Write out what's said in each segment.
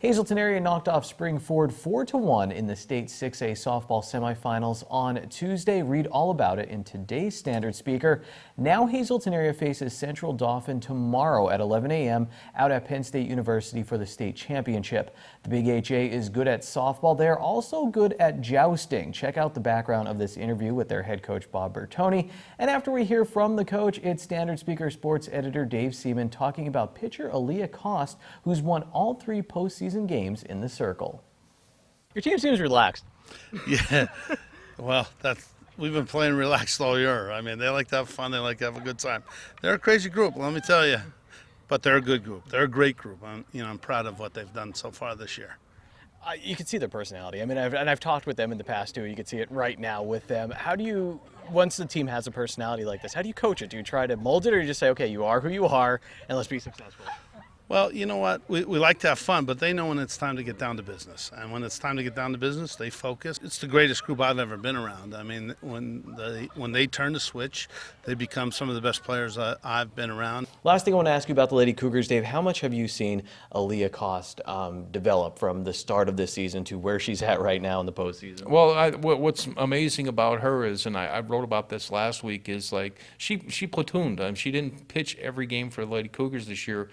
Hazleton area knocked off Springford 4-1 in the state 6A softball semifinals on Tuesday. Read all about it in today's Standard Speaker. Now Hazleton area faces Central Dauphin tomorrow at 11 a.m. out at Penn State University for the state championship. The Big HA is good at softball. They're also good at jousting. Check out the background of this interview with their head coach Bob Bertoni. And after we hear from the coach, it's Standard Speaker sports editor Dave Seaman talking about pitcher HAHS, who's won all 3 postseason games in the circle. Your team seems relaxed. Yeah, well, we've been playing relaxed all year. I mean, they like to have fun. They like to have a good time. They're a crazy group, let me tell you, but they're a good group. They're a great group. I'm proud of what they've done so far this year. You can see their personality. I mean, I've talked with them in the past too. You can see it right now with them. How do you, once the team has a personality like this, how do you coach it? Do you try to mold it, or you just say, okay, you are who you are, and let's be successful? Well, you know what? We like to have fun, but they know when it's time to get down to business. And when it's time to get down to business, they focus. It's the greatest group I've ever been around. I mean, when they turn the switch, they become some of the best players I've been around. Last thing I want to ask you about the Lady Cougars, Dave. How much have you seen HAHS develop from the start of this season to where she's at right now in the postseason? Well, what's amazing about her is, and I wrote about this last week, is like she platooned. She didn't pitch every game for the Lady Cougars this year.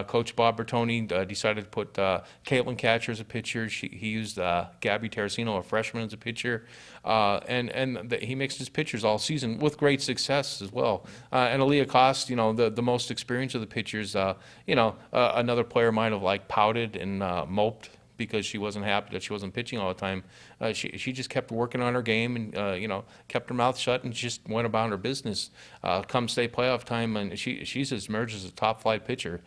Coach Bob Bertoni decided to put Caitlin Catcher as a pitcher. He used Gabby Terracino, a freshman, as a pitcher, and he mixed his pitchers all season with great success as well. And HAHS, the most experienced of the pitchers, another player might have pouted and moped because she wasn't happy that she wasn't pitching all the time. She just kept working on her game and kept her mouth shut and just went about her business. Come state playoff time, and she's emerged as a top flight pitcher.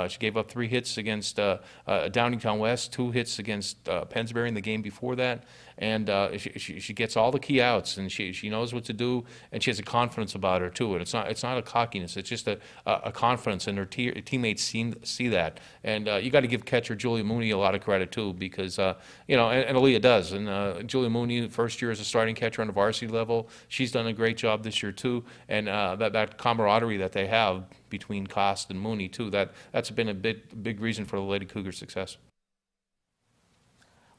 She gave up 3 hits against Downingtown West, 2 hits against Pennsbury in the game before that, and she gets all the key outs, and she knows what to do, and she has a confidence about her too. And it's not a cockiness; it's just a confidence, and her teammates see that. And you got to give catcher Julia Mooney a lot of credit too, because and Aaliyah does. And Julia Mooney, first year as a starting catcher on the varsity level, she's done a great job this year too. And that camaraderie that they have between Cost and Mooney too, that's been a big reason for the Lady Cougars' success.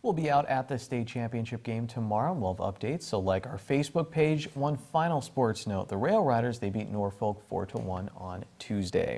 We'll be out at the state championship game tomorrow, and we'll have updates, so like our Facebook page. One final sports note: the Rail Riders, they beat Norfolk 4-1 on Tuesday.